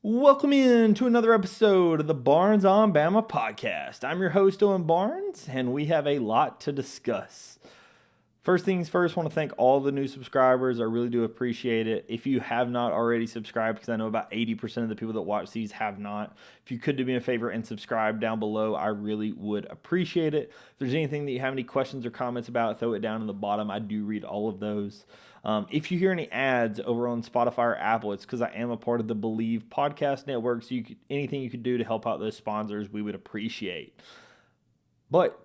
Welcome in to another episode of the Barnes on Bama podcast. I'm your host, Owen Barnes, and we have a lot to discuss. First things first, I want to thank all the new subscribers. I really do appreciate it. If you have not already subscribed, because I know about 80% of the people that watch these have not, if you could do me a favor and subscribe down below, I really would appreciate it. If there's anything that you have any questions or comments about, throw it down in the bottom. I do read all of those. If you hear any ads over on Spotify or Apple, it's because I am a part of the Believe podcast network. So anything you could do to help out those sponsors, we would appreciate. But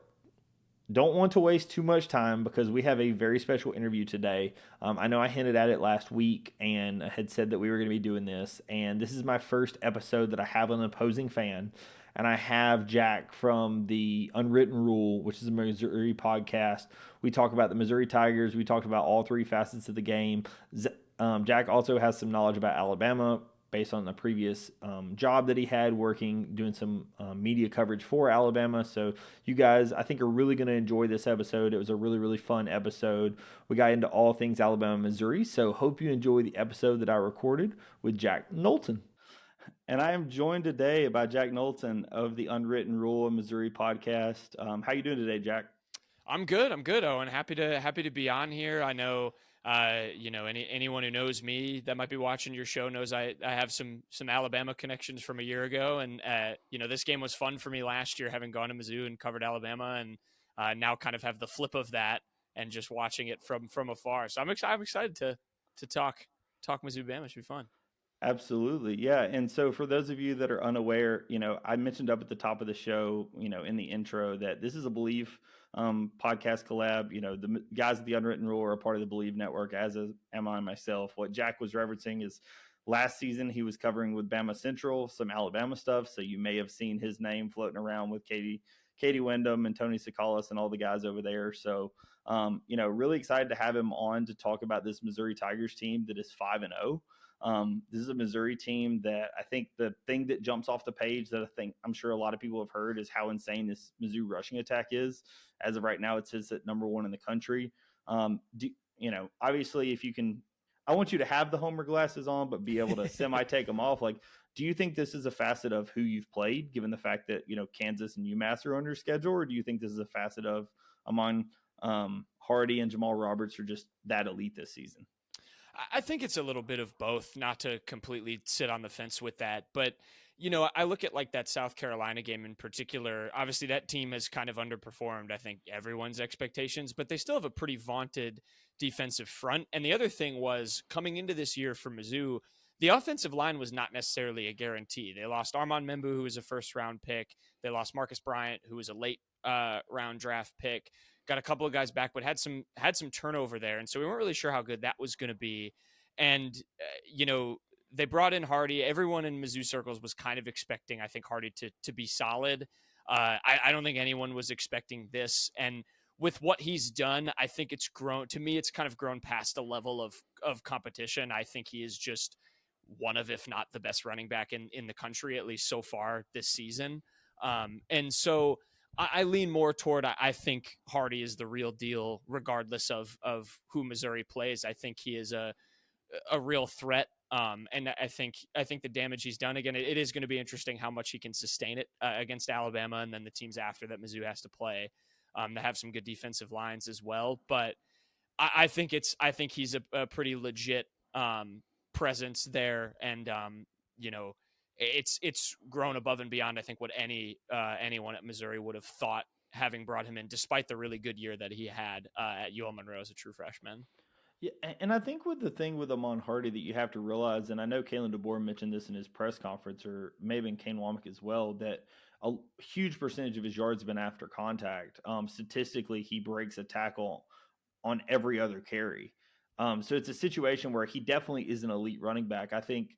don't want to waste too much time because we have a very special interview today. I know I hinted at it last week and had said that we were going to be doing this. And this is my first episode that I have an opposing fan. And I have Jack from the Unwritten Rule, which is a Missouri podcast. We talk about the Missouri Tigers. We talked about all three facets of the game. Jack also has some knowledge about Alabama based on the previous job that he had working, doing some media coverage for Alabama. So you guys, I think, are really going to enjoy this episode. It was a really, really fun episode. We got into all things Alabama, Missouri. So hope you enjoy the episode that I recorded with Jack Knowlton. And I am joined today by Jack Knowlton of the Unwritten Rule Missouri podcast. How you doing today, Jack? I'm good. Owen. Happy to be on here. I know, anyone who knows me that might be watching your show knows I have some Alabama connections from a year ago, and this game was fun for me last year, having gone to Mizzou and covered Alabama, and now kind of have the flip of that and just watching it from afar. So I'm excited to talk Mizzou Bama. It should be fun. Absolutely. Yeah. And so for those of you that are unaware, I mentioned up at the top of the show, in the intro that this is a Believe podcast collab. The guys at the Unwritten Rule are a part of the Believe network, am I myself. What Jack was referencing is last season he was covering with Bama Central, some Alabama stuff. So you may have seen his name floating around with Katie Wyndham and Tony Sakalas and all the guys over there. So, really excited to have him on to talk about this Missouri Tigers team that is 5-0. This is a Missouri team that I think the thing that jumps off the page that I'm sure a lot of people have heard is how insane this Mizzou rushing attack is. As of right now, it sits at number one in the country. Obviously, if you can, I want you to have the Homer glasses on, but be able to semi take them off. Like, do you think this is a facet of who you've played, given the fact that Kansas and UMass are on your schedule, or do you think this is a facet of among Hardy and Jamal Roberts are just that elite this season? I think it's a little bit of both, not to completely sit on the fence with that. But, I look at like that South Carolina game in particular. Obviously, that team has kind of underperformed, I think, everyone's expectations, but they still have a pretty vaunted defensive front. And the other thing was coming into this year for Mizzou, the offensive line was not necessarily a guarantee. They lost Armand Membu, who was a first round pick. They lost Marcus Bryant, who was a late round draft pick. Got a couple of guys back, but had some turnover there, and so we weren't really sure how good that was going to be. And they brought in Hardy. Everyone in Mizzou circles was kind of expecting, I think, Hardy to be solid. I don't think anyone was expecting this, and with what he's done, I think it's grown. To me, it's kind of grown past a level of competition. I think he is just one of, if not the best running back in the country, at least so far this season. And so I lean more toward, I think Hardy is the real deal, regardless of who Missouri plays. I think he is a real threat. And I think the damage he's done, again, it is going to be interesting how much he can sustain it against Alabama and then the teams after that Mizzou has to play to have some good defensive lines as well. But I think he's a pretty legit presence there, and it's grown above and beyond, I think, what anyone at Missouri would have thought, having brought him in, despite the really good year that he had at UL Monroe as a true freshman. Yeah, and I think with the thing with Amon Hardy that you have to realize, and I know Kalen DeBoer mentioned this in his press conference, or maybe in Kane Womack as well, that a huge percentage of his yards have been after contact. Statistically, he breaks a tackle on every other carry. So it's a situation where he definitely is an elite running back. I think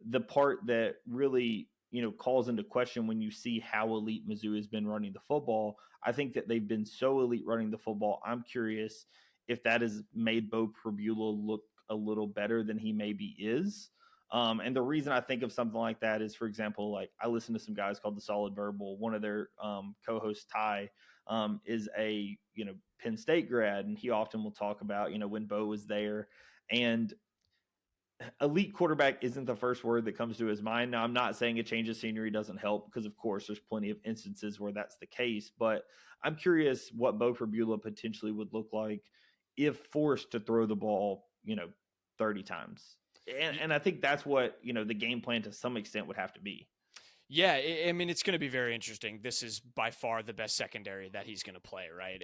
the part that really calls into question when you see how elite Mizzou has been running the football, I think that they've been so elite running the football. I'm curious if that has made Bo Prabula look a little better than he maybe is. And the reason I think of something like that is, for example, like I listen to some guys called the Solid Verbal. One of their co-hosts, Ty, is a Penn State grad, and he often will talk about when Bo was there. And elite quarterback isn't the first word that comes to his mind. Now, I'm not saying a change of scenery doesn't help because, of course, there's plenty of instances where that's the case. But I'm curious what Bo Perbula potentially would look like if forced to throw the ball, 30 times. And I think that's what, the game plan to some extent would have to be. Yeah, I mean, it's going to be very interesting. This is by far the best secondary that he's going to play, right?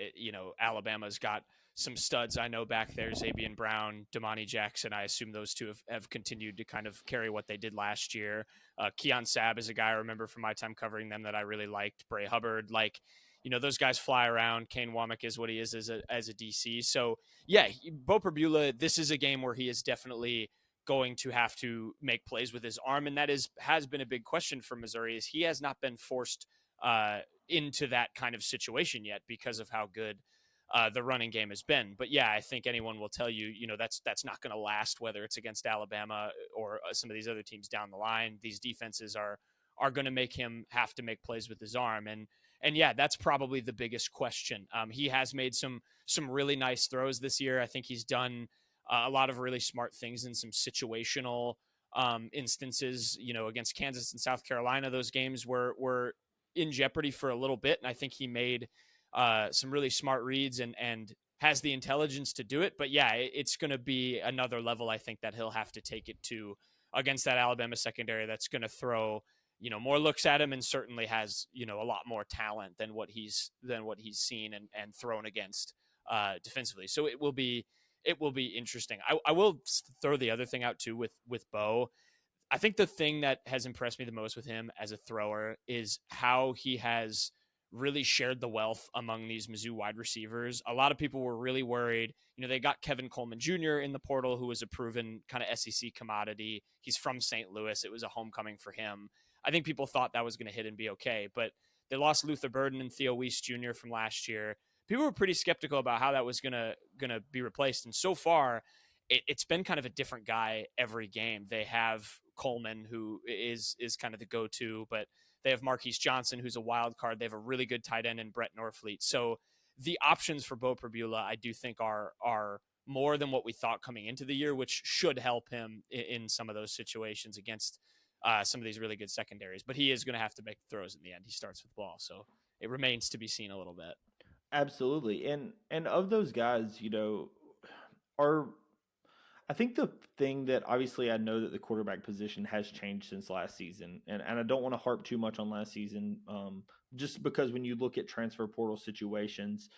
Alabama's got some studs I know back there, Zabian Brown, Damani Jackson. I assume those two have continued to kind of carry what they did last year. Keon Sabb is a guy I remember from my time covering them that I really liked. Bray Hubbard, those guys fly around. Kane Womack is what he is as a DC. So, yeah, Bo Perbula, this is a game where he is definitely going to have to make plays with his arm, and that has been a big question for Missouri. Is he has not been forced into that kind of situation yet because of how good the running game has been. But yeah, I think anyone will tell you, that's not going to last, whether it's against Alabama or some of these other teams down the line. These defenses are going to make him have to make plays with his arm, and yeah, that's probably the biggest question. He has made some really nice throws this year. I think he's done a lot of really smart things in some situational instances. Against Kansas and South Carolina, those games were in jeopardy for a little bit, and I think he made some really smart reads and has the intelligence to do it. But yeah, it's going to be another level, I think, that he'll have to take it to against that Alabama secondary that's going to throw more looks at him, and certainly has a lot more talent than what he's seen and thrown against defensively. So it will be interesting. I will throw the other thing out too with Bo. I think the thing that has impressed me the most with him as a thrower is how he has really shared the wealth among these Mizzou wide receivers. A lot of people were really worried. They got Kevin Coleman Jr. in the portal, who was a proven kind of SEC commodity. He's from St. Louis. It was a homecoming for him. I think people thought that was going to hit and be okay, but they lost Luther Burden and Theo Weiss Jr. from last year. People were pretty skeptical about how that was gonna be replaced, and so far, it's been kind of a different guy every game. They have Coleman, who is kind of the go-to, but they have Marquise Johnson, who's a wild card. They have a really good tight end in Brett Norfleet. So the options for Bo Perbula, I do think, are more than what we thought coming into the year, which should help him in some of those situations against some of these really good secondaries. But he is going to have to make the throws in the end. He starts with the ball, so it remains to be seen a little bit. Absolutely. And of those guys, are I think the thing that obviously I know that the quarterback position has changed since last season, and I don't want to harp too much on last season, just because when you look at transfer portal situations,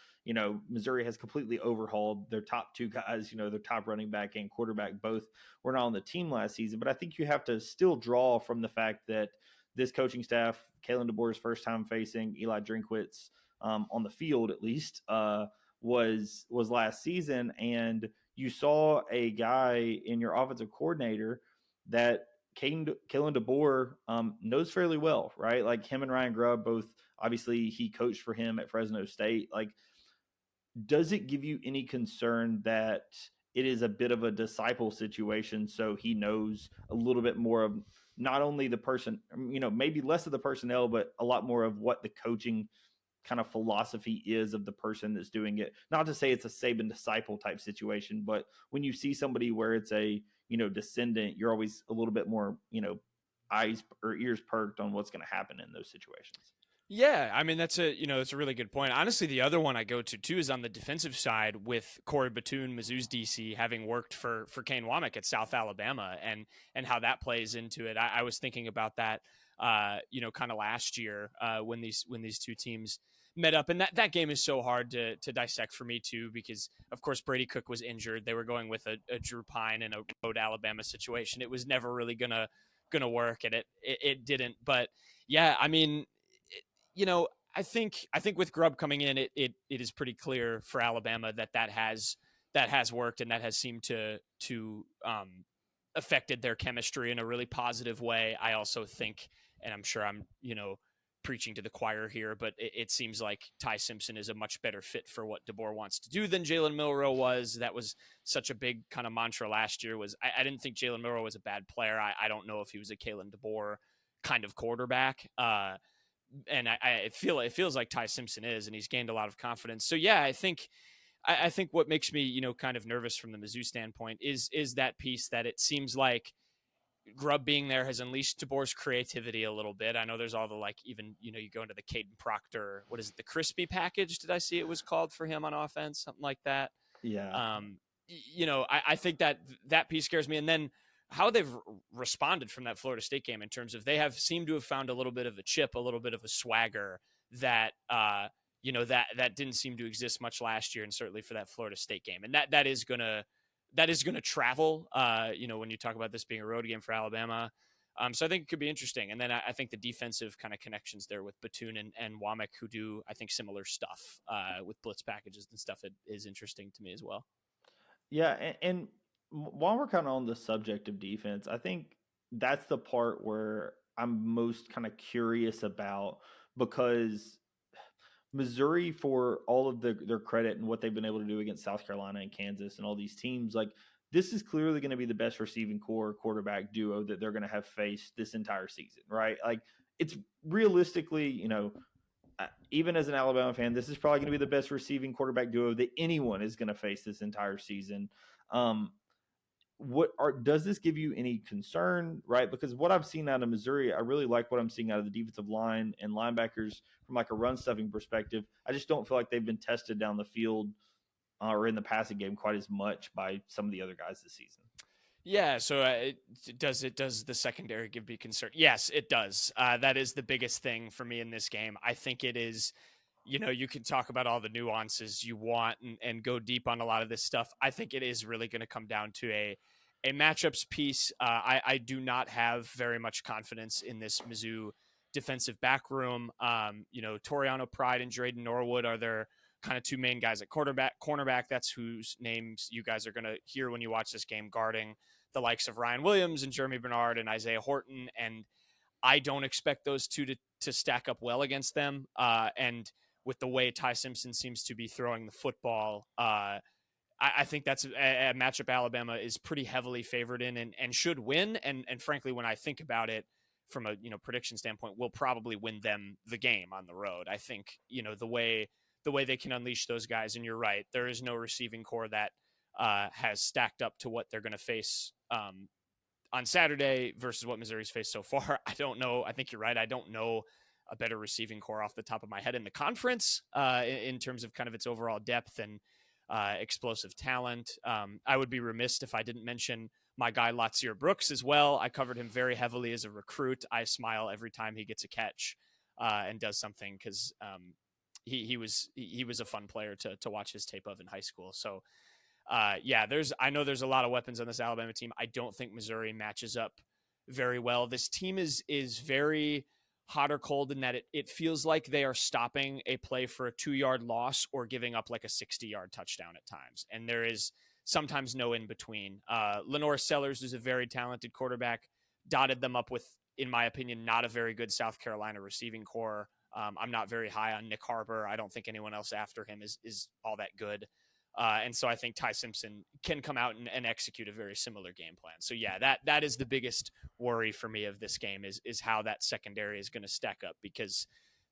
Missouri has completely overhauled their top two guys, their top running back and quarterback, both were not on the team last season. But I think you have to still draw from the fact that this coaching staff, Kalen DeBoer's first time facing Eli Drinkwitz on the field, at least, was last season, and you saw a guy in your offensive coordinator that Kalen DeBoer knows fairly well, right? Like him and Ryan Grubb both, obviously he coached for him at Fresno State. Like, does it give you any concern that it is a bit of a disciple situation? So he knows a little bit more of not only the person, maybe less of the personnel, but a lot more of what the coaching kind of philosophy is of the person that's doing it. Not to say it's a Saban disciple type situation, but when you see somebody where it's a, descendant, you're always a little bit more, eyes or ears perked on what's going to happen in those situations. Yeah, I mean that's a really good point. Honestly, the other one I go to too is on the defensive side with Corey Batoon, Mizzou's DC, having worked for Kane Womack at South Alabama, and how that plays into it. I was thinking about that, kind of last year when these two teams met up, and that game is so hard to dissect for me too, because of course Brady Cook was injured. They were going with a Drew Pine in a road Alabama situation. It was never really gonna work, and it didn't. But yeah, I mean, I think with Grubb coming in, it is pretty clear for Alabama that has worked, and that has seemed to affected their chemistry in a really positive way. I also think, and I'm sure I'm preaching to the choir here, but it seems like Ty Simpson is a much better fit for what DeBoer wants to do than Jalen Milroe was. That was such a big kind of mantra last year. I didn't think Jalen Milroe was a bad player. I don't know if he was a Kalen DeBoer kind of quarterback. And it feels like Ty Simpson is, and he's gained a lot of confidence. So yeah, I think I think what makes me, kind of nervous from the Mizzou standpoint is that piece that it seems like Grubb being there has unleashed DeBoer's creativity a little bit. I know there's all the even you go into the Caden Proctor, what is it, the crispy package? Did I see it was called for him on offense, something like that? Yeah. I think that piece scares me, and then how they've responded from that Florida State game in terms of they have seemed to have found a little bit of a chip, a little bit of a swagger that that didn't seem to exist much last year, and certainly for that Florida State game, and that is gonna travel. When you talk about this being a road game for Alabama. So I think it could be interesting. And then I think the defensive kind of connections there with Batoon and Womack, who do, I think, similar stuff with blitz packages and stuff, is interesting to me as well. Yeah, and while we're kind of on the subject of defense, I think that's the part where I'm most kind of curious about, because Missouri, for all of their credit and what they've been able to do against South Carolina and Kansas and all these teams, like, this is clearly going to be the best receiving core quarterback duo that they're going to have faced this entire season, right? Like, it's realistically, even as an Alabama fan, this is probably going to be the best receiving quarterback duo that anyone is going to face this entire season. Um, does this give you any concern, right? Because what I've seen out of Missouri, I really like what I'm seeing out of the defensive line and linebackers from like a run stuffing perspective. I just don't feel like they've been tested down the field or in the passing game quite as much by some of the other guys this season. Yeah, so does the secondary give me concern? Yes, it does. That is the biggest thing for me in this game. I think it is. You can talk about all the nuances you want and go deep on a lot of this stuff. I think it is really going to come down to a matchups piece. I do not have very much confidence in this Mizzou defensive back room. Toriano Pride and Drayden Norwood are their kind of two main guys at cornerback. That's whose names you guys are going to hear when you watch this game, guarding the likes of Ryan Williams and Jeremy Bernard and Isaiah Horton. And I don't expect those two to stack up well against them. And with the way Ty Simpson seems to be throwing the football, I think that's a matchup Alabama is pretty heavily favored in and should win. And frankly, when I think about it from a prediction standpoint, will probably win them the game on the road. I think the way they can unleash those guys. And you're right, there is no receiving core that has stacked up to what they're going to face on Saturday versus what Missouri's faced so far. I don't know. I think you're right. I don't know a better receiving core off the top of my head in the conference in terms of kind of its overall depth and explosive talent. I would be remiss if I didn't mention my guy Latsier Brooks as well. I covered him very heavily as a recruit. I smile every time he gets a catch and does something because he was a fun player to watch his tape of in high school. So I know there's a lot of weapons on this Alabama team. I don't think Missouri matches up very well. This team is very hot or cold in that it feels like they are stopping a play for a 2-yard loss or giving up like a 60-yard touchdown at times. And there is sometimes no in between. Lenore Sellers is a very talented quarterback, dotted them up with, in my opinion, not a very good South Carolina receiving core. I'm not very high on Nick Harbor. I don't think anyone else after him is all that good. And so I think Ty Simpson can come out and execute a very similar game plan. So yeah, that is the biggest worry for me of this game is how that secondary is going to stack up, because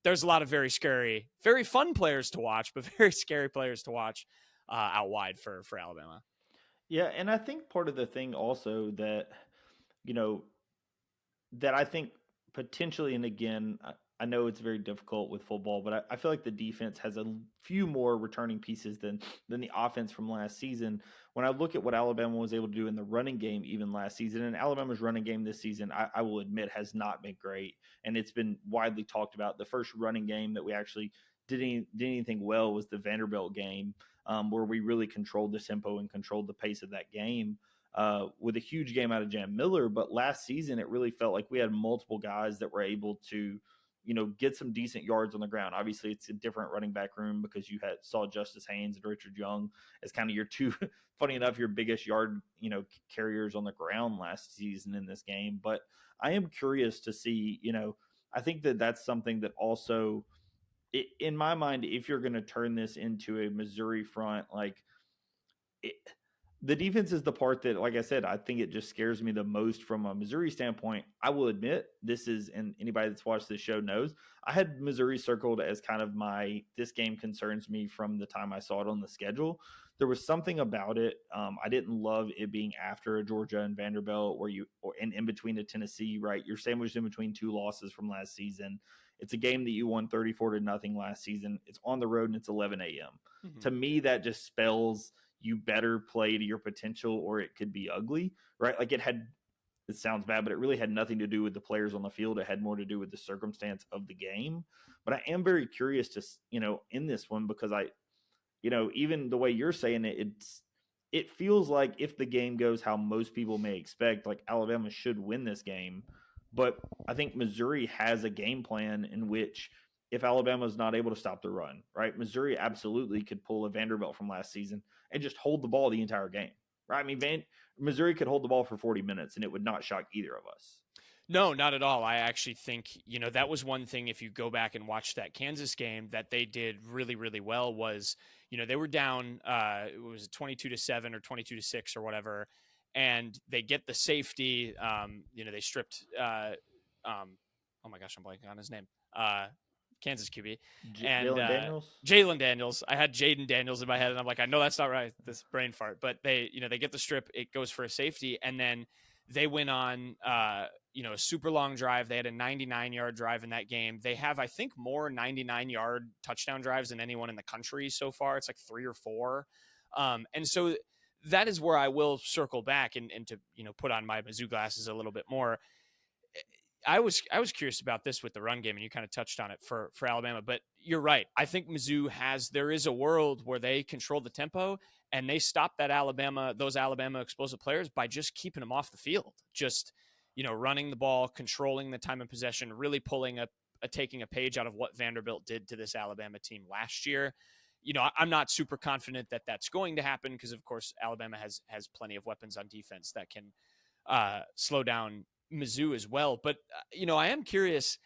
there's a lot of very scary, very fun players to watch, but very scary players to watch out wide for Alabama. Yeah, and I think part of the thing also that, you know, that I think potentially, and again, I know it's very difficult with football, but I feel like the defense has a few more returning pieces than the offense from last season. When I look at what Alabama was able to do in the running game, even last season, and Alabama's running game this season, I will admit, has not been great, and it's been widely talked about. The first running game that we actually did anything well was the Vanderbilt game, where we really controlled the tempo and controlled the pace of that game. With a huge game out of Jam Miller. But last season, it really felt like we had multiple guys that were able to, get some decent yards on the ground. Obviously, it's a different running back room because you saw Justice Haynes and Richard Young as kind of your two, funny enough, your biggest yard, carriers on the ground last season in this game. But I am curious to see, I think that that's something that also, in my mind, if you're going to turn this into a Missouri front, like, the defense is the part that, like I said, I think it just scares me the most from a Missouri standpoint. I will admit this is, and anybody that's watched this show knows, I had Missouri circled as kind of this game concerns me from the time I saw it on the schedule. There was something about it. I didn't love it being after a Georgia and Vanderbilt, and in between a Tennessee, right? You're sandwiched in between two losses from last season. It's a game that you won 34-0 last season. It's on the road and it's 11 a.m. Mm-hmm. To me, that just spells you better play to your potential or it could be ugly, right? Like it sounds bad, but it really had nothing to do with the players on the field. It had more to do with the circumstance of the game. But I am very curious to, in this one, because even the way you're saying it, it feels like if the game goes how most people may expect, like Alabama should win this game. But I think Missouri has a game plan in which if Alabama is not able to stop the run, right, Missouri absolutely could pull a Vanderbilt from last season and just hold the ball the entire game, right? I mean, Missouri could hold the ball for 40 minutes and it would not shock either of us. No, not at all. I actually think, that was one thing, if you go back and watch that Kansas game, that they did really, really well was, they were down, it was 22-7 or 22-6 or whatever, and they get the safety, they stripped, oh my gosh, I'm blanking on his name, Kansas QB. And Jalen Daniels? Jalen Daniels. I had Jaden Daniels in my head, and I'm like, I know that's not right, this brain fart. But they get the strip, it goes for a safety, and then they went on, a super long drive. They had a 99-yard drive in that game. They have, I think, more 99-yard touchdown drives than anyone in the country so far. It's like 3 or 4. And so that is where I will circle back and to, put on my Mizzou glasses a little bit more. I was curious about this with the run game, and you kind of touched on it for Alabama, but you're right. I think Mizzou there is a world where they control the tempo and they stop those Alabama explosive players by just keeping them off the field, just, running the ball, controlling the time of possession, really taking a page out of what Vanderbilt did to this Alabama team last year. I'm not super confident that that's going to happen because, of course, Alabama has plenty of weapons on defense that can slow down Mizzou as well. But, I am curious.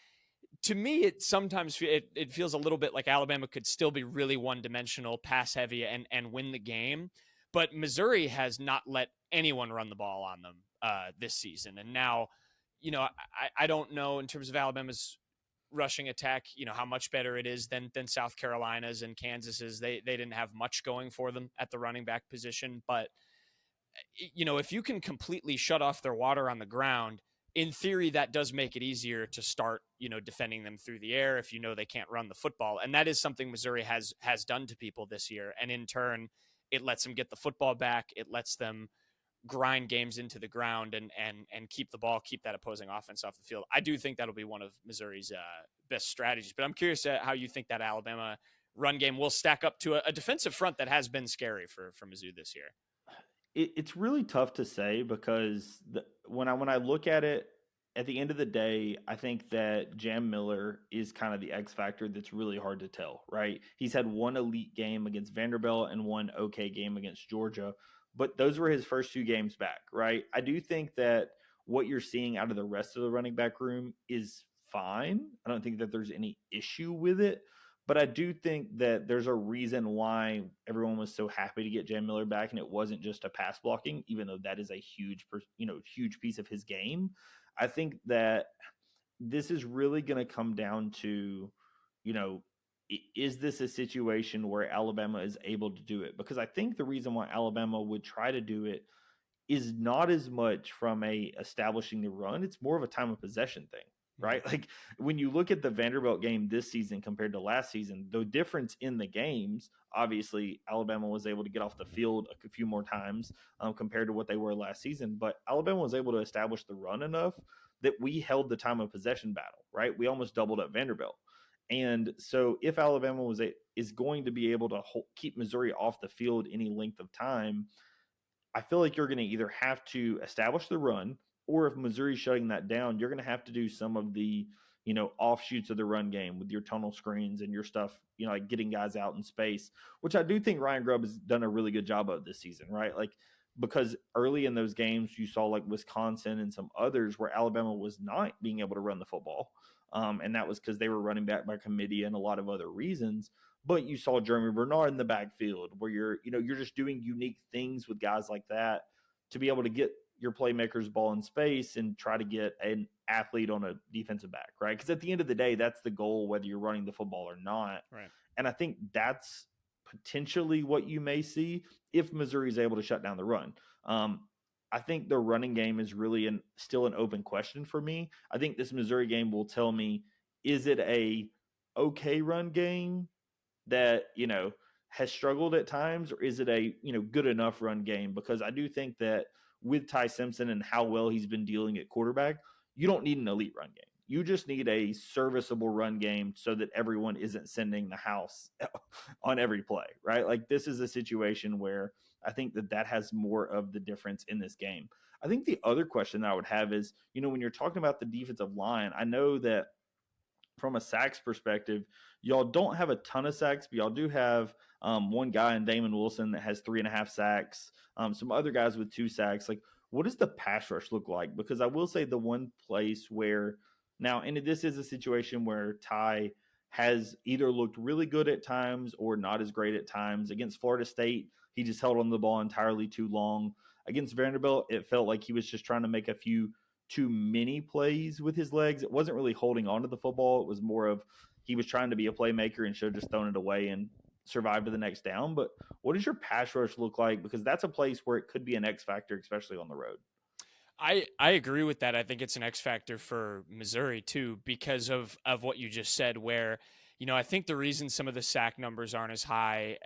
To me, it sometimes it feels a little bit like Alabama could still be really one-dimensional, pass-heavy, and win the game. But Missouri has not let anyone run the ball on them this season. And now, I don't know in terms of Alabama's rushing attack, how much better it is than South Carolina's and Kansas's. They didn't have much going for them at the running back position. But, if you can completely shut off their water on the ground, in theory, that does make it easier to start, defending them through the air if they can't run the football. And that is something Missouri has done to people this year. And in turn, it lets them get the football back. It lets them grind games into the ground and keep the ball, keep that opposing offense off the field. I do think that'll be one of Missouri's best strategies. But I'm curious how you think that Alabama run game will stack up to a defensive front that has been scary for Mizzou this year. It's really tough to say because when I look at it, at the end of the day, I think that Jam Miller is kind of the X factor that's really hard to tell, right? He's had one elite game against Vanderbilt and one okay game against Georgia, but those were his first 2 games back, right? I do think that what you're seeing out of the rest of the running back room is fine. I don't think that there's any issue with it. But I do think that there's a reason why everyone was so happy to get Jam Miller back, and it wasn't just a pass blocking, even though that is a huge piece of his game. I think that this is really going to come down to, is this a situation where Alabama is able to do it? Because I think the reason why Alabama would try to do it is not as much from establishing the run. It's more of a time of possession thing, right? Like when you look at the Vanderbilt game this season compared to last season, the difference in the games, obviously Alabama was able to get off the field a few more times compared to what they were last season, but Alabama was able to establish the run enough that we held the time of possession battle, right? We almost doubled up Vanderbilt. And so if Alabama is going to be able to keep Missouri off the field any length of time, I feel like you're going to either have to establish the run, or if Missouri's shutting that down, you're going to have to do some of the, offshoots of the run game with your tunnel screens and your stuff, like getting guys out in space, which I do think Ryan Grubb has done a really good job of this season, right? Like, because early in those games, you saw like Wisconsin and some others where Alabama was not being able to run the football. And that was because they were running back by committee and a lot of other reasons. But you saw Jeremy Bernard in the backfield where you're just doing unique things with guys like that to be able to get your playmakers ball in space and try to get an athlete on a defensive back, right? Because at the end of the day, that's the goal, whether you're running the football or not. Right. And I think that's potentially what you may see if Missouri is able to shut down the run. I think the running game is really still an open question for me. I think this Missouri game will tell me, is it a okay run game that, has struggled at times, or is it a, good enough run game? Because I do think that with Ty Simpson and how well he's been dealing at quarterback, you don't need an elite run game. You just need a serviceable run game so that everyone isn't sending the house on every play, right? Like, this is a situation where I think that has more of the difference in this game. I think the other question that I would have is, when you're talking about the defensive line, I know that from a sacks perspective, y'all don't have a ton of sacks, but y'all do have one guy in Damon Wilson that has 3.5 sacks, some other guys with 2 sacks. Like, what does the pass rush look like? Because I will say the one place where now, and this is a situation where Ty has either looked really good at times or not as great at times. Against Florida State, he just held on the ball entirely too long. Against Vanderbilt, it felt like he was just trying to make a few too many plays with his legs. It wasn't really holding on to the football. It was more of he was trying to be a playmaker and should have just thrown it away and survived to the next down. But what does your pass rush look like? Because that's a place where it could be an X factor, especially on the road. I agree with that. I think it's an X factor for Missouri too, because of what you just said, where, I think the reason some of the sack numbers aren't as high,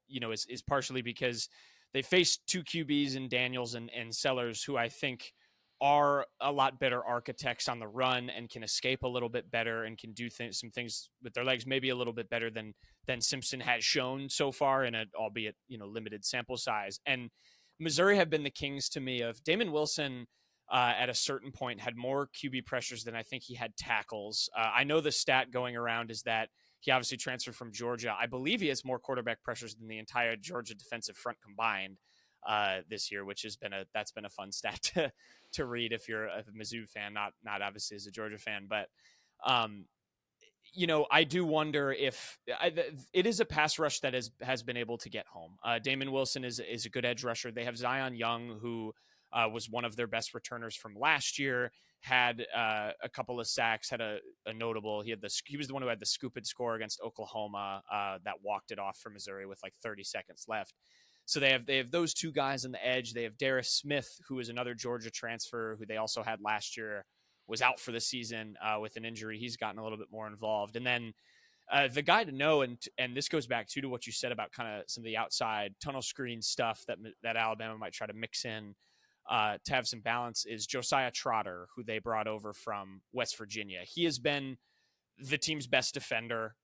is partially because they faced 2 QBs in Daniels and Sellers, who I think are a lot better architects on the run and can escape a little bit better and can do some things with their legs maybe a little bit better than Simpson has shown so far in an albeit, limited sample size. And Missouri have been the kings to me of Damon Wilson. At a certain point, had more QB pressures than I think he had tackles. I know the stat going around is that he obviously transferred from Georgia. I believe he has more quarterback pressures than the entire Georgia defensive front combined this year, which that's been a fun stat to read if you're a Mizzou fan, not obviously as a Georgia fan, but. I do wonder if it is a pass rush that has been able to get home. Damon Wilson is a good edge rusher. They have Zion Young, who was one of their best returners from last year, had a couple of sacks, had a notable. He was the one who had the scoop and score against Oklahoma that walked it off for Missouri with like 30 seconds left. So they have those 2 guys on the edge. They have Darius Smith, who is another Georgia transfer, who they also had last year, was out for the season with an injury. He's gotten a little bit more involved. And then the guy to know, and this goes back to what you said about kind of some of the outside tunnel screen stuff that Alabama might try to mix in to have some balance, is Josiah Trotter, who they brought over from West Virginia. He has been the team's best defender.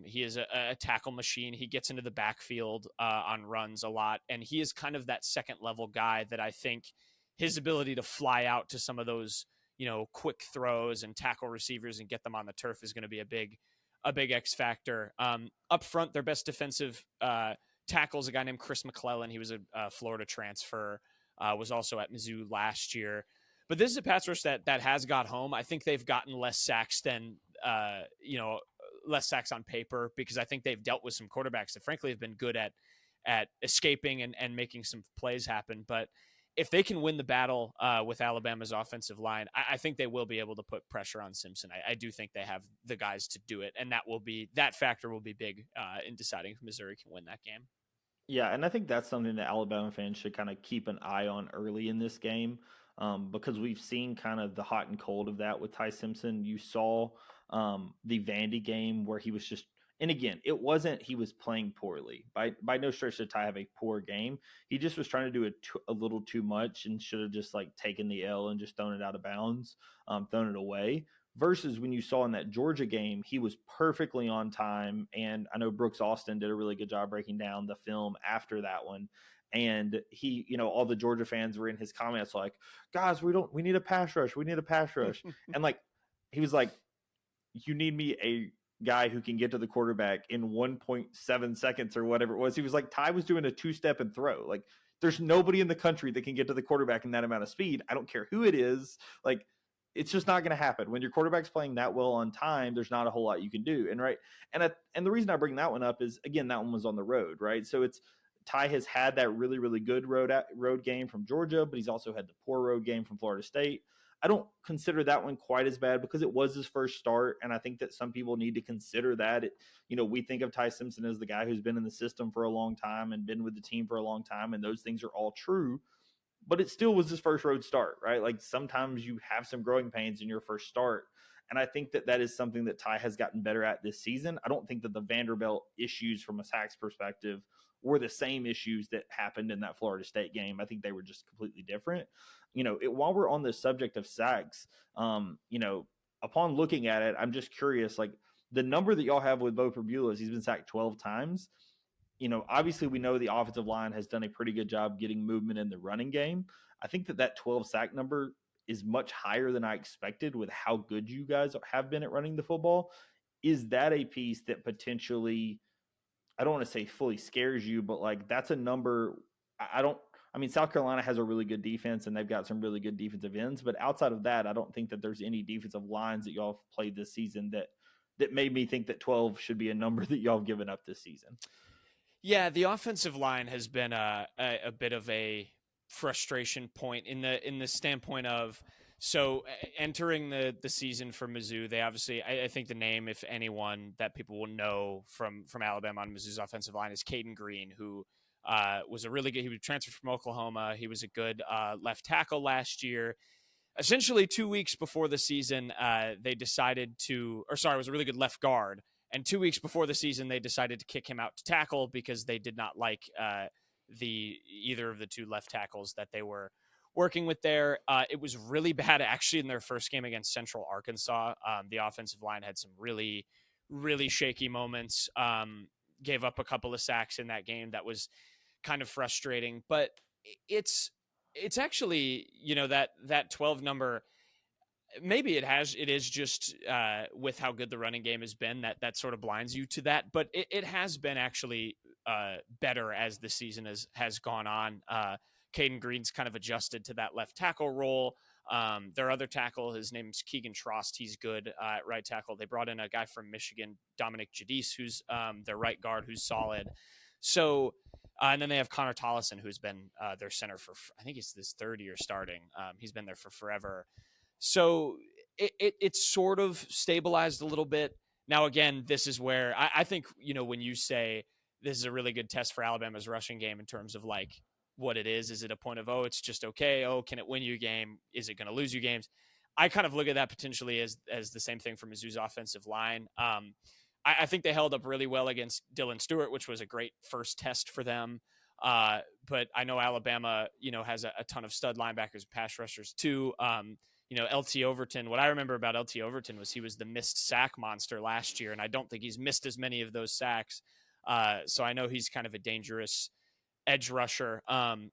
He is a tackle machine. He gets into the backfield on runs a lot, and he is kind of that second level guy that I think his ability to fly out to some of those quick throws and tackle receivers and get them on the turf is going to be a big X factor. Up front, their best defensive tackle is a guy named Chris McClellan. He was a Florida transfer, was also at Mizzou last year. But this is a pass rush that has got home. I think they've gotten less sacks than, less sacks on paper, because I think they've dealt with some quarterbacks that frankly have been good at escaping and making some plays happen. But if they can win the battle with Alabama's offensive line, I think they will be able to put pressure on Simpson. I do think they have the guys to do it, and that factor will be big in deciding if Missouri can win that game. Yeah, and I think that's something that Alabama fans should kind of keep an eye on early in this game, because we've seen kind of the hot and cold of that with Ty Simpson. You saw the Vandy game where he was just, and again, it wasn't he was playing poorly. By no stretch did Ty have a poor game. He just was trying to do a little too much and should have just like taken the L and just thrown it out of bounds, thrown it away. Versus when you saw in that Georgia game, he was perfectly on time. And I know Brooks Austin did a really good job breaking down the film after that one. And he, all the Georgia fans were in his comments like, guys, we need a pass rush. We need a pass rush. And like, he was like, you need me a guy who can get to the quarterback in 1.7 seconds or whatever it was. He was like, Ty was doing a 2-step and throw. Like, there's nobody in the country that can get to the quarterback in that amount of speed. I don't care who it is. Like, it's just not going to happen. When your quarterback's playing that well on time, there's not a whole lot you can do. And the reason I bring that one up is, again, that one was on the road, right? So it's Ty has had that really, really good road game from Georgia, but he's also had the poor road game from Florida State. I don't consider that one quite as bad because it was his first start, and I think that some people need to consider that. We think of Ty Simpson as the guy who's been in the system for a long time and been with the team for a long time, and those things are all true. But it still was his first road start, right? Like sometimes you have some growing pains in your first start. And I think that is something that Ty has gotten better at this season. I don't think that the Vanderbilt issues from a sacks perspective were the same issues that happened in that Florida State game. I think they were just completely different. While we're on the subject of sacks, upon looking at it, I'm just curious, like the number that y'all have with Bo Perbula is he's been sacked 12 times. Obviously we know the offensive line has done a pretty good job getting movement in the running game. I think that 12 sack number is much higher than I expected with how good you guys have been at running the football. Is that a piece that potentially, I don't want to say fully scares you, but like that's a number South Carolina has a really good defense and they've got some really good defensive ends, but outside of that, I don't think that there's any defensive lines that y'all have played this season that made me think that 12 should be a number that y'all have given up this season. Yeah, the offensive line has been a bit of a frustration point in the standpoint of entering the season for Mizzou. They obviously, I think the name, if anyone, that people will know from Alabama on Mizzou's offensive line is Caden Green, who was a really good. He was transferred from Oklahoma. He was a good left tackle last year. Essentially, 2 weeks before the season, they decided to, or sorry, it was a really good left guard. And 2 weeks before the season, they decided to kick him out to tackle because they did not like either of the two left tackles that they were working with there. It was really bad actually in their first game against Central Arkansas. The offensive line had some really, really shaky moments. Gave up a couple of sacks in that game. That was kind of frustrating, but it's actually, that 12 number, maybe it is just with how good the running game has been that sort of blinds you to that, but it has been actually better as the season has gone on. Caden Green's kind of adjusted to that left tackle role. Their other tackle, his name's Keegan Trost. He's good at right tackle. They brought in a guy from Michigan, Dominic Jadis, who's their right guard, who's solid. So, and then they have Connor Tollison, who's been their center for, I think he's his third year starting. He's been there for forever. So it's sort of stabilized a little bit. Now, again, this is where I think, when you say this is a really good test for Alabama's rushing game in terms of like what it is it a point of, it's just okay. Oh, can it win you a game? Is it going to lose you games? I kind of look at that potentially as the same thing for Mizzou's offensive line. I think they held up really well against Dylan Stewart, which was a great first test for them. But I know Alabama, has a ton of stud linebackers, pass rushers too. LT Overton, what I remember about LT Overton was he was the missed sack monster last year, and I don't think he's missed as many of those sacks. So I know he's kind of a dangerous edge rusher.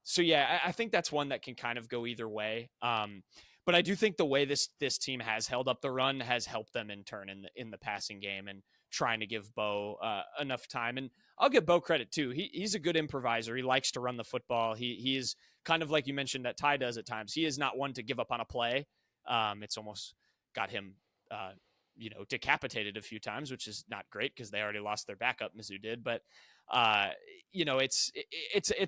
So yeah, I think that's one that can kind of go either way. But I do think the way this team has held up the run has helped them in turn in the passing game and trying to give Bo enough time. And I'll give Bo credit too. He's a good improviser. He likes to run the football. He is kind of like you mentioned that Ty does at times. He is not one to give up on a play. It's almost got him, decapitated a few times, which is not great because they already lost their backup. Mizzou did, but it's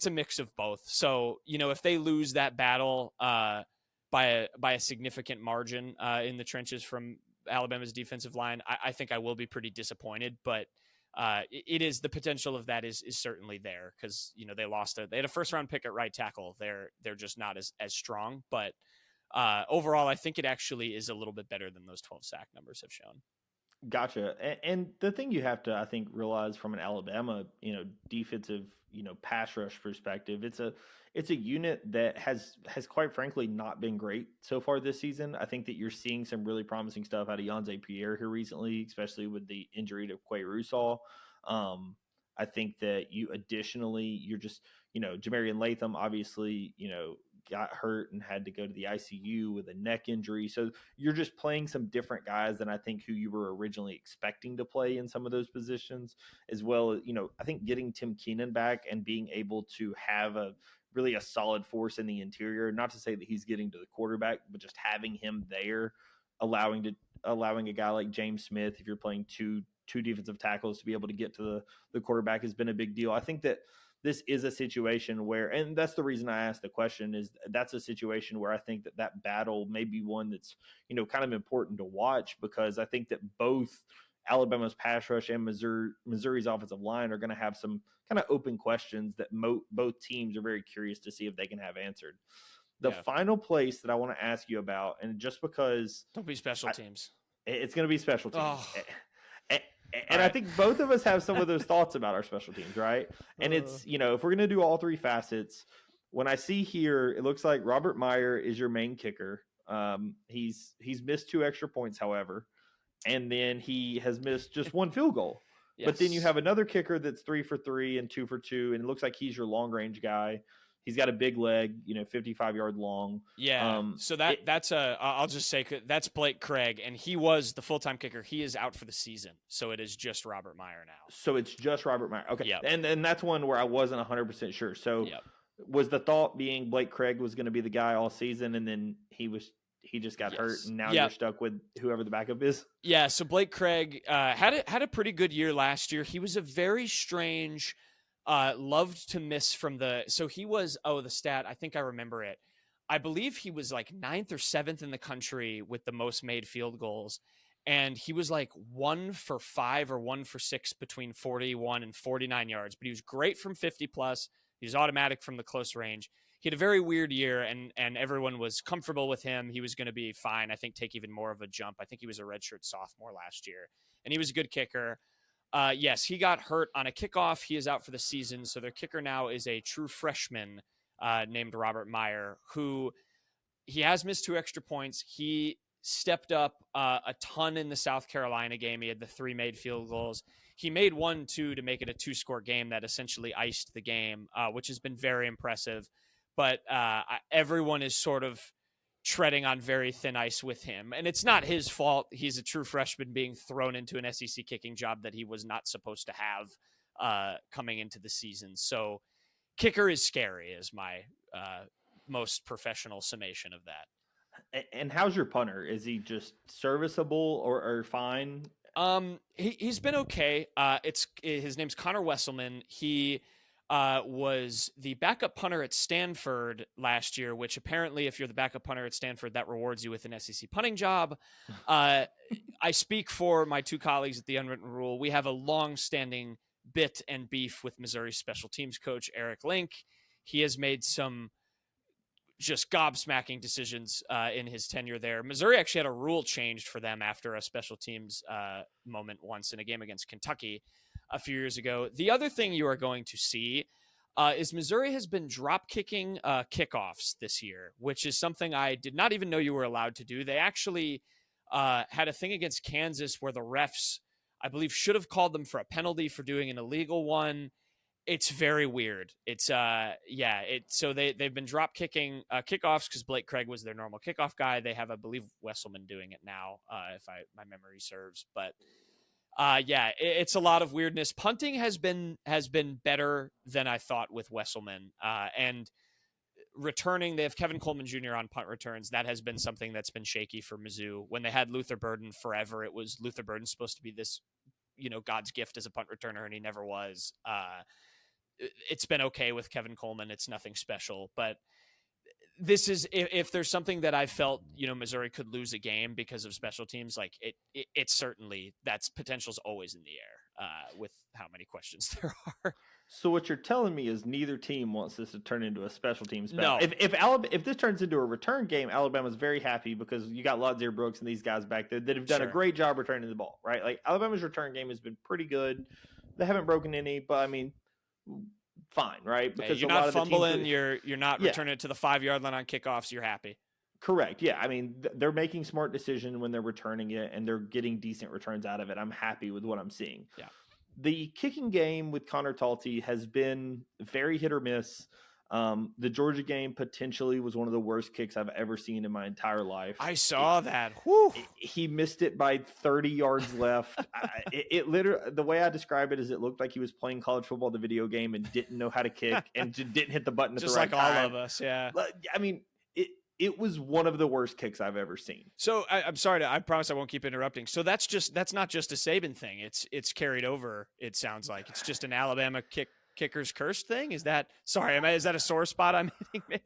a mix of both. So if they lose that battle by a significant margin in the trenches from Alabama's defensive line, I think I will be pretty disappointed. But it is, the potential of that is certainly there because they had a first round pick at right tackle. They're just not as strong, but. Overall, I think it actually is a little bit better than those 12 sack numbers have shown. Gotcha. And the thing you have to, I think, realize from an Alabama, defensive, pass rush perspective, it's a unit that has quite frankly not been great so far this season. I think that you're seeing some really promising stuff out of Yanze Pierre here recently, especially with the injury to Quay Rusall. I think that you're just, Jamarian Latham, obviously, got hurt and had to go to the ICU with a neck injury. So you're just playing some different guys than I think who you were originally expecting to play in some of those positions, as well as, I think getting Tim Keenan back and being able to have a really a solid force in the interior. Not to say that he's getting to the quarterback, but just having him there, allowing a guy like James Smith, if you're playing two defensive tackles, to be able to get to the quarterback has been a big deal. I think that this is a situation where, and that's the reason I asked the question, is that's a situation where I think that battle may be one that's, kind of important to watch, because I think that both Alabama's pass rush and Missouri's offensive line are going to have some kind of open questions that both teams are very curious to see if they can have answered. The final place that I want to ask you about, and just because don't be special teams, it's going to be special teams. Oh. And I think both of us have some of those thoughts about our special teams, right? And it's, if we're going to do all three facets, when I see here, it looks like Robert Meyer is your main kicker. He's missed 2 extra points, however, and then he has missed just 1 field goal. Yes. But then you have another kicker that's 3 for 3 and 2 for 2, and it looks like he's your long range guy. He's got a big leg, 55-yard long. Yeah. So I'll just say that's Blake Craig, and he was the full-time kicker. He is out for the season, so it is just Robert Meyer now. So it's just Robert Meyer. Okay. Yep. And that's one where I wasn't 100% sure. So was the thought being Blake Craig was going to be the guy all season, and then he just got hurt, and now you're stuck with whoever the backup is? Yeah. So Blake Craig had a pretty good year last year. He was a very strange. Loved to miss from so he was, the stat, I think I remember it. I believe he was like 9th or 7th in the country with the most made field goals. And he was like 1 for 5 or 1 for 6 between 41 and 49 yards, but he was great from 50 plus. He was automatic from the close range. He had a very weird year, and everyone was comfortable with him. He was going to be fine. I think take even more of a jump. I think he was a redshirt sophomore last year, and he was a good kicker. Yes, he got hurt on a kickoff. He is out for the season. So their kicker now is a true freshman named Robert Meyer, who he has missed 2 extra points. He stepped up a ton in the South Carolina game. He had the 3 made field goals. He made 1, 2 to make it a 2-score game that essentially iced the game, which has been very impressive. But everyone is sort of treading on very thin ice with him. And it's not his fault. He's a true freshman being thrown into an SEC kicking job that he was not supposed to have coming into the season. So kicker is scary is my most professional summation of that. And how's your punter? Is he just serviceable or fine? He's been okay. His name's Connor Wesselman. He was the backup punter at Stanford last year, which apparently if you're the backup punter at Stanford, that rewards you with an SEC punting job. I speak for my 2 colleagues at the Unwritten Rule. We have a long-standing bit and beef with Missouri special teams coach Eric Link. He has made some just gobsmacking decisions in his tenure there. Missouri actually had a rule changed for them after a special teams moment once in a game against Kentucky a few years ago. The other thing you are going to see is Missouri has been drop kicking kickoffs this year, which is something I did not even know you were allowed to do. They actually had a thing against Kansas where the refs, I believe, should have called them for a penalty for doing an illegal one. It's very weird. It's so they've been drop kicking kickoffs because Blake Craig was their normal kickoff guy. They have, I believe, Wesselman doing it now, if my memory serves. But it's a lot of weirdness. Punting has been better than I thought with Wesselman. And returning, they have Kevin Coleman Jr. on punt returns. That has been something that's been shaky for Mizzou. When they had Luther Burden forever, it was Luther Burden supposed to be this, God's gift as a punt returner, and he never was. It's been okay with Kevin Coleman. It's nothing special, but this is, if there's something that I felt, Missouri could lose a game because of special teams, like it's certainly, that's potential's always in the air with how many questions there are. So what you're telling me is neither team wants this to turn into a special teams No. battle. If this turns into a return game, Alabama's very happy because you got Lodzier Brooks and these guys back there that have done a great job returning the ball, right? Like Alabama's return game has been pretty good. They haven't broken any, but I mean, fine, right? Because you're not fumbling, you're not returning it to the 5-yard line on kickoffs. You're happy. Correct. Yeah. I mean, they're making smart decisions when they're returning it, and they're getting decent returns out of it. I'm happy with what I'm seeing. Yeah. The kicking game with Connor Talty has been very hit or miss. The Georgia game potentially was one of the worst kicks I've ever seen in my entire life. I saw that. Whew. He missed it by 30 yards left. It literally, the way I describe it is, it looked like he was playing college football, the video game, and didn't know how to kick and didn't hit the button at Just the right like time. all of us, yeah. I mean, it was one of the worst kicks I've ever seen. So I'm sorry. I promise I won't keep interrupting. So that's not just a Saban thing. It's carried over. It sounds like it's just an Alabama kicker's curse thing. Is that a sore spot I'm hitting? Maybe?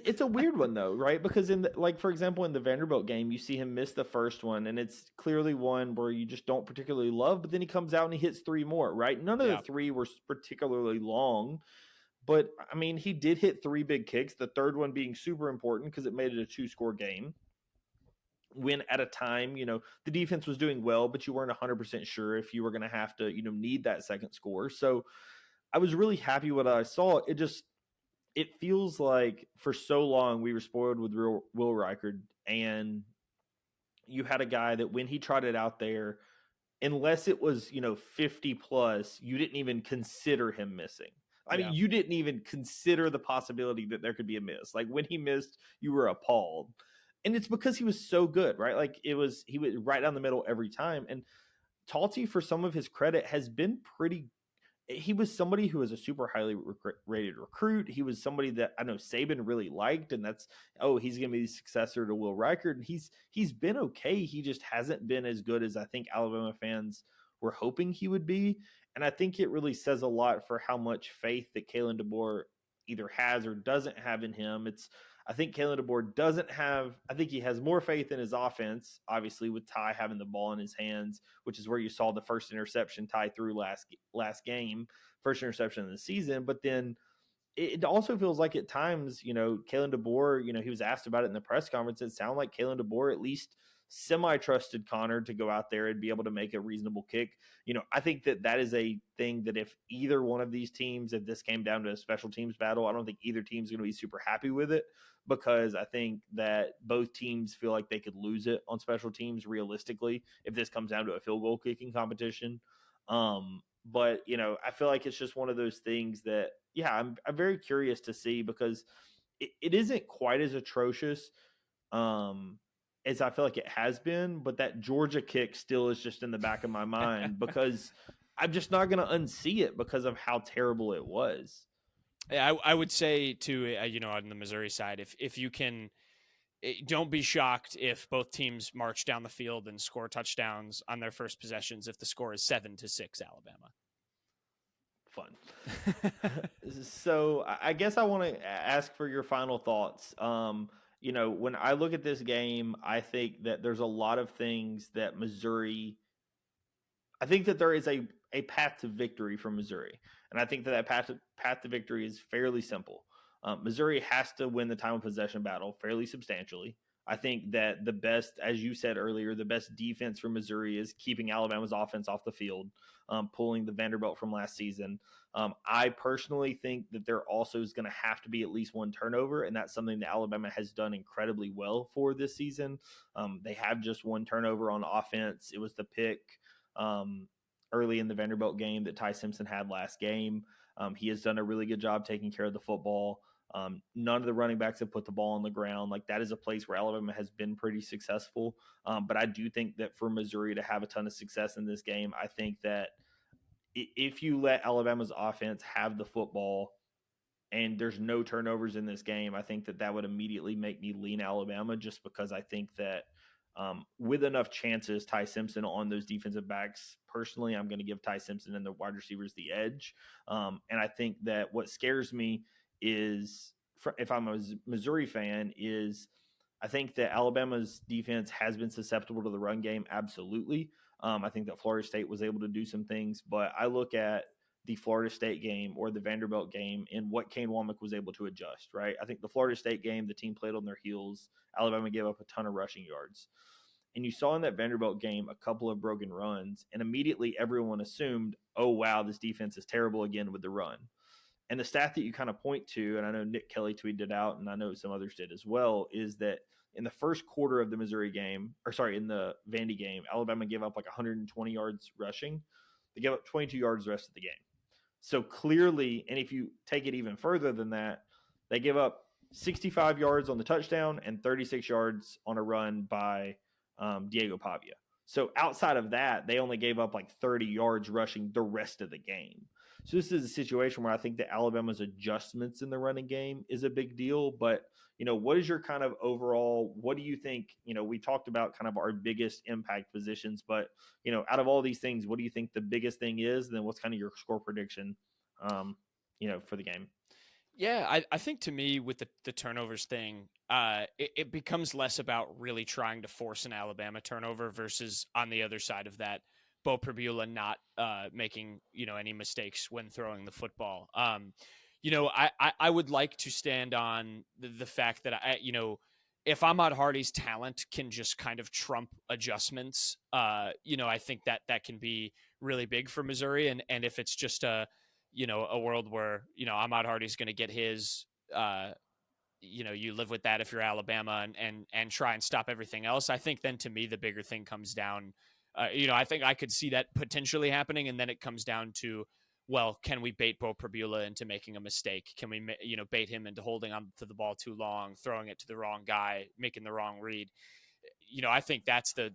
It's a weird one though, right? Because for example, in the Vanderbilt game, you see him miss the first one, and it's clearly one where you just don't particularly love. But then he comes out and he hits 3 more, right? None of the 3 were particularly long. But, I mean, he did hit 3 big kicks, the third one being super important because it made it a 2-score game. When at a time, the defense was doing well, but you weren't 100% sure if you were going to have to, need that second score. So I was really happy with what I saw. It feels like for so long we were spoiled with Will Reichard, and you had a guy that when he tried it out there, unless it was, 50 plus, you didn't even consider him missing. I mean, you didn't even consider the possibility that there could be a miss. Like when he missed, you were appalled. And it's because he was so good, right? Like he was right down the middle every time. And Talty, for some of his credit, has been he was somebody who was a super highly rated recruit. He was somebody that I know Saban really liked, and he's going to be the successor to Will Reichard. And he's been okay. He just hasn't been as good as I think Alabama fans were hoping he would be. And I think it really says a lot for how much faith that Kalen DeBoer either has or doesn't have in him. I think Kalen DeBoer doesn't have, I think he has more faith in his offense, obviously with Ty having the ball in his hands, which is where you saw the first interception Ty threw last game, first interception of the season. But then it also feels like at times, Kalen DeBoer, he was asked about it in the press conference. It sounded like Kalen DeBoer at least semi-trusted Connor to go out there and be able to make a reasonable kick. I think that is a thing that if either one of these teams, if this came down to a special teams battle, I don't think either team's going to be super happy with it, because I think that both teams feel like they could lose it on special teams realistically if this comes down to a field goal kicking competition. But I feel like it's just one of those things that, I'm very curious to see, because it isn't quite as atrocious as I feel like it has been, but that Georgia kick still is just in the back of my mind because I'm just not going to unsee it because of how terrible it was. Yeah, I would say too, on the Missouri side, if you can, don't be shocked if both teams march down the field and score touchdowns on their first possessions if the score is 7-6 Alabama. Fun. So I guess I want to ask for your final thoughts. When I look at this game, I think that there's a lot of things that I think that there is a path to victory for Missouri. And I think that path to victory is fairly simple. Missouri has to win the time of possession battle fairly substantially. I think that the best, as you said earlier, the best defense for Missouri is keeping Alabama's offense off the field, pulling the Vanderbilt from last season. I personally think that there also is going to have to be at least one turnover, and that's something that Alabama has done incredibly well for this season. They have just one turnover on offense. It was the pick early in the Vanderbilt game that Ty Simpson had last game. He has done a really good job taking care of the football. None of the running backs have put the ball on the ground. Like, that is a place where Alabama has been pretty successful. But I do think that for Missouri to have a ton of success in this game, I think that if you let Alabama's offense have the football and there's no turnovers in this game, I think that would immediately make me lean Alabama, just because I think that with enough chances, Ty Simpson on those defensive backs, personally, I'm going to give Ty Simpson and the wide receivers the edge. And I think that what scares me is, if I'm a Missouri fan, is I think that Alabama's defense has been susceptible to the run game. Absolutely. I think that Florida State was able to do some things, but I look at the Florida State game or the Vanderbilt game and what Kane Womack was able to adjust, right? I think the Florida State game, the team played on their heels. Alabama gave up a ton of rushing yards. And you saw in that Vanderbilt game a couple of broken runs, and immediately everyone assumed, oh, wow, this defense is terrible again with the run. And the stat that you kind of point to, and I know Nick Kelly tweeted it out, and I know some others did as well, is that in the first quarter of the Missouri game, in the Vandy game, Alabama gave up like 120 yards rushing. They gave up 22 yards the rest of the game. So clearly, and if you take it even further than that, They gave up 65 yards on the touchdown and 36 yards on a run by Diego Pavia. So outside of that, they only gave up like 30 yards rushing the rest of the game. So this is a situation where I think that Alabama's adjustments in the running game is a big deal. But, what is your kind of overall, what do you think, we talked about kind of our biggest impact positions, but, out of all these things, what do you think the biggest thing is? And then what's kind of your score prediction, for the game? Yeah, I think to me with the turnovers thing, it becomes less about really trying to force an Alabama turnover versus on the other side of that, Bo Prabula not making any mistakes when throwing the football. I would like to stand on the fact that if Ahmad Hardy's talent can just kind of trump adjustments, I think that can be really big for Missouri, and if it's just a world where Ahmad Hardy's going to get his you live with that if you're Alabama and try and stop everything else. I think then to me the bigger thing comes down I think I could see that potentially happening, and then it comes down to, well, can we bait Bo Prabula into making a mistake? Can we bait him into holding on to the ball too long, throwing it to the wrong guy, making the wrong read? I think that's the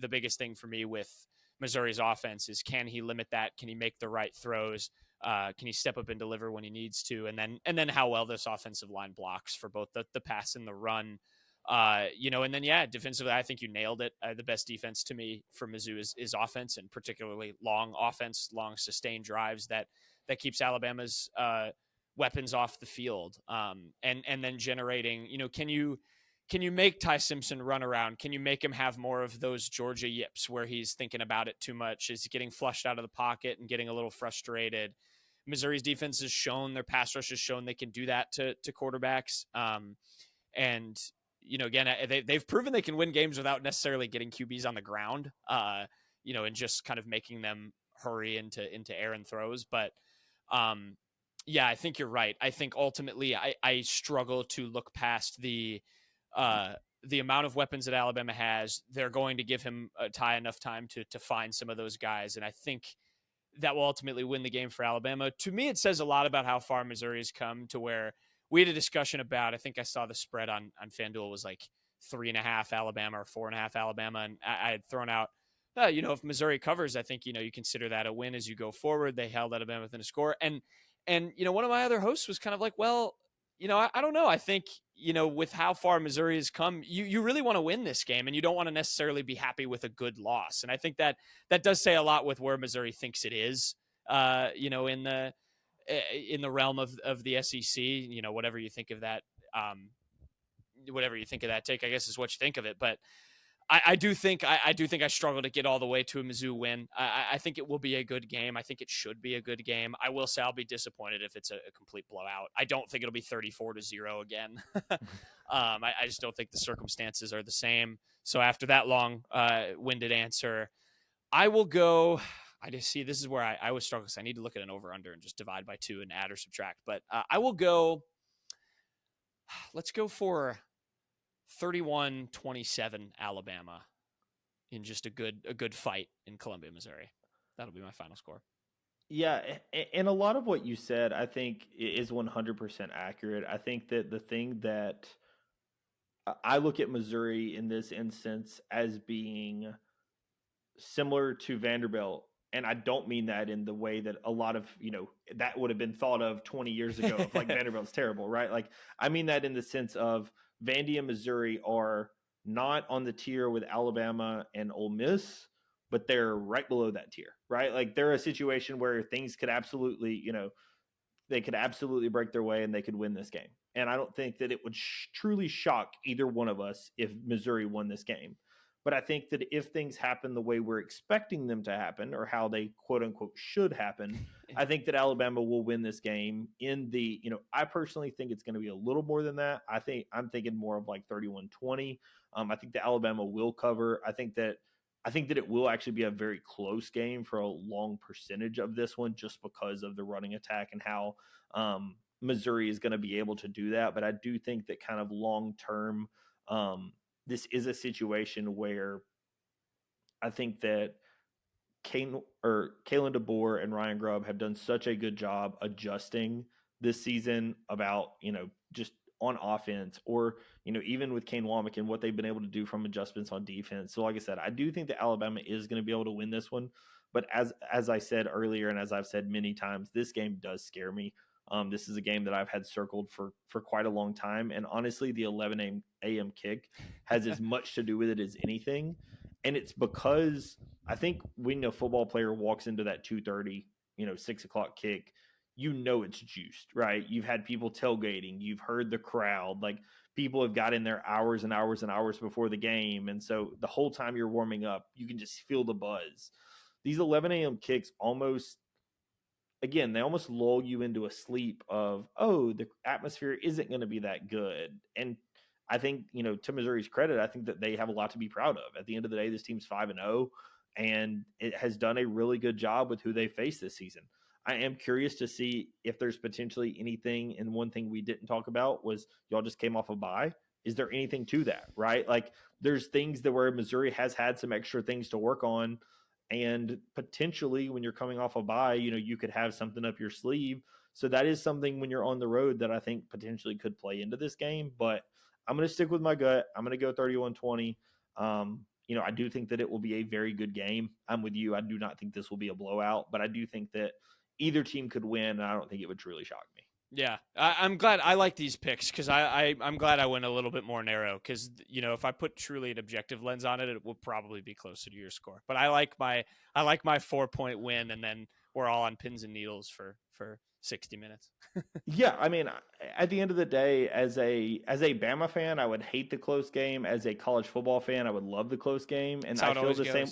biggest thing for me with Missouri's offense is, can he limit that? Can he make the right throws? Can he step up and deliver when he needs to? And then how well this offensive line blocks for both the pass and the run. And then defensively, I think you nailed it. The best defense to me for Mizzou is offense, and particularly long offense, long sustained drives that keeps Alabama's weapons off the field. And then generating, can you make Ty Simpson run around? Can you make him have more of those Georgia yips where he's thinking about it too much? Is he getting flushed out of the pocket and getting a little frustrated? Missouri's defense has shown, their pass rush has shown they can do that to quarterbacks. And again, they've proven they can win games without necessarily getting QBs on the ground. And just kind of making them hurry into errant throws. But I think you're right. I think ultimately I struggle to look past the amount of weapons that Alabama has. They're going to give him Ty enough time to find some of those guys, and I think that will ultimately win the game for Alabama. To me, it says a lot about how far Missouri has come, to where we had a discussion about, I think I saw the spread on FanDuel was like 3.5 Alabama or 4.5 Alabama, and I had thrown out, if Missouri covers, I think you consider that a win as you go forward. They held Alabama within a score, and one of my other hosts was kind of like, well, I don't know. I think, with how far Missouri has come, you really want to win this game, and you don't want to necessarily be happy with a good loss. And I think that does say a lot with where Missouri thinks it is, in the realm of the SEC. Whatever you think of that, take, I guess, is what you think of it. But I do think I struggle to get all the way to a Mizzou win. I think it will be a good game. I think it should be a good game. I will say I'll be disappointed if it's a complete blowout. I don't think it'll be 34-0 again. I just don't think the circumstances are the same. So after that long winded answer, I will go. I just see this is where I always struggle, because I need to look at an over under and just divide by 2 and add or subtract. But I will go. Let's go for 31-27 Alabama in just a good fight in Columbia, Missouri. That'll be my final score. Yeah, and a lot of what you said, I think, is 100% accurate. I think that the thing that I look at Missouri in this instance as being similar to Vanderbilt, and I don't mean that in the way that a lot of, that would have been thought of 20 years ago, if like Vanderbilt's terrible, right? Like, I mean that in the sense of Vandy and Missouri are not on the tier with Alabama and Ole Miss, but they're right below that tier, right? Like, they're a situation where things could absolutely, they could absolutely break their way and they could win this game. And I don't think that it would truly shock either one of us if Missouri won this game. But I think that if things happen the way we're expecting them to happen, or how they quote unquote should happen, I think that Alabama will win this game in the, I personally think it's going to be a little more than that. I'm thinking more of like 31-20. I think that Alabama will cover. I think that it will actually be a very close game for a long percentage of this one, just because of the running attack and how Missouri is going to be able to do that. But I do think that kind of long term, this is a situation where I think that Kalen DeBoer and Ryan Grubb have done such a good job adjusting this season about, just on offense, or, even with Kane Womack and what they've been able to do from adjustments on defense. So like I said, I do think that Alabama is going to be able to win this one. But as I said earlier, and as I've said many times, this game does scare me. This is a game that I've had circled for quite a long time. And honestly, the 11 a.m. kick has as much to do with it as anything. And it's because I think when a football player walks into that 2:30, 6 o'clock kick, it's juiced, right? You've had people tailgating. You've heard the crowd. Like, people have got in there hours and hours and hours before the game. And so the whole time you're warming up, you can just feel the buzz. These 11 a.m. kicks they almost lull you into a sleep of, the atmosphere isn't going to be that good. And I think, to Missouri's credit, I think that they have a lot to be proud of. At the end of the day, this team's 5-0, and it has done a really good job with who they faced this season. I am curious to see if there's potentially anything, and one thing we didn't talk about was y'all just came off a bye. Is there anything to that, right? Like, there's things that where Missouri has had some extra things to work on, and potentially when you're coming off a bye, you could have something up your sleeve. So that is something when you're on the road that I think potentially could play into this game. But I'm going to stick with my gut. I'm going to go 31-20. I do think that it will be a very good game. I'm with you. I do not think this will be a blowout, but I do think that either team could win, and I don't think it would truly shock me. Yeah, I'm glad I like these picks, because I'm glad I went a little bit more narrow, because, if I put truly an objective lens on it, it will probably be closer to your score. But I like my 4-point win, and then we're all on pins and needles for 60 minutes. Yeah, I mean, at the end of the day, as a Bama fan, I would hate the close game. As a college football fan, I would love the close game. And I feel the same.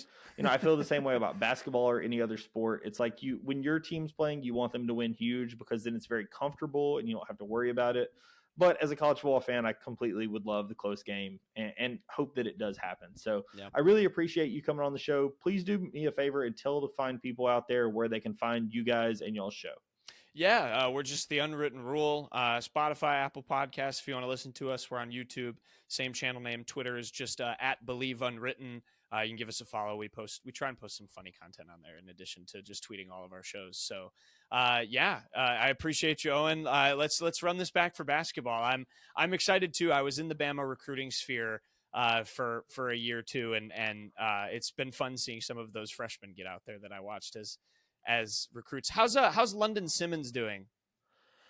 I feel the same way about basketball or any other sport. It's like when your team's playing, you want them to win huge, because then it's very comfortable and you don't have to worry about it. But as a college football fan, I completely would love the close game and hope that it does happen. So yeah. I really appreciate you coming on the show. Please do me a favor and tell the fine people out there where they can find you guys and y'all's show. Yeah, we're just the Unwritten Rule. Spotify, Apple Podcasts, if you want to listen to us. We're on YouTube. Same channel name. Twitter is just at Believe Unwritten. You can give us a follow. We try and post some funny content on there in addition to just tweeting all of our shows. So, I appreciate you, Owen. Let's run this back for basketball. I'm excited too. I was in the Bama recruiting sphere for a year or two, and it's been fun seeing some of those freshmen get out there that I watched as recruits. How's London Simmons doing?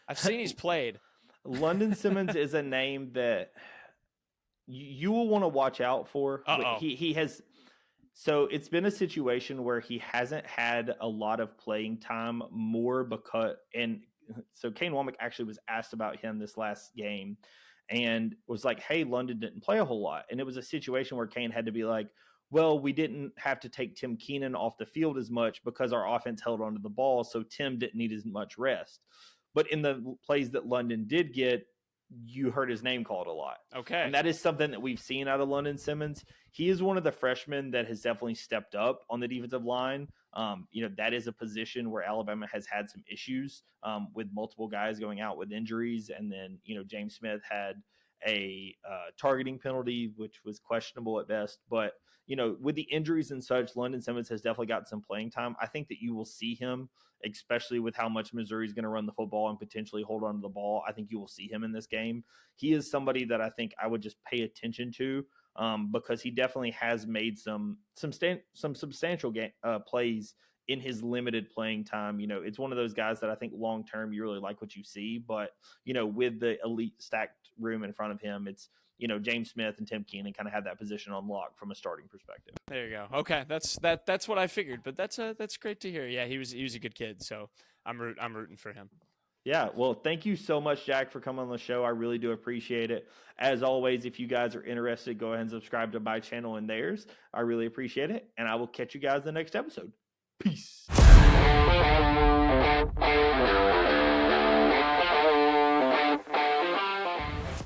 I've seen he's played. London Simmons is a name that you will want to watch out for. He has. So it's been a situation where he hasn't had a lot of playing time, more because, and so Kane Womack actually was asked about him this last game and was like, hey, London didn't play a whole lot. And it was a situation where Kane had to be like, well, we didn't have to take Tim Keenan off the field as much because our offense held onto the ball, so Tim didn't need as much rest. But in the plays that London did get, you heard his name called a lot. Okay. And that is something that we've seen out of London Simmons. He is one of the freshmen that has definitely stepped up on the defensive line. That is a position where Alabama has had some issues with multiple guys going out with injuries. And then, James Smith had a targeting penalty, which was questionable at best. But, with the injuries and such, London Simmons has definitely gotten some playing time. I think that you will see him, especially with how much Missouri is going to run the football and potentially hold on to the ball. I think you will see him in this game. He is somebody that I think I would just pay attention to because he definitely has made some substantial plays in his limited playing time. It's one of those guys that I think long-term you really like what you see, but, with the elite stacked room in front of him, it's, James Smith and Tim Keenan kind of have that position on lock from a starting perspective. There you go. Okay. That's what I figured, but that's great to hear. Yeah. He was a good kid. So I'm rooting for him. Yeah, well, thank you so much, Jack, for coming on the show. I really do appreciate it. As always, if you guys are interested, go ahead and subscribe to my channel and theirs. I really appreciate it, and I will catch you guys in the next episode. Peace.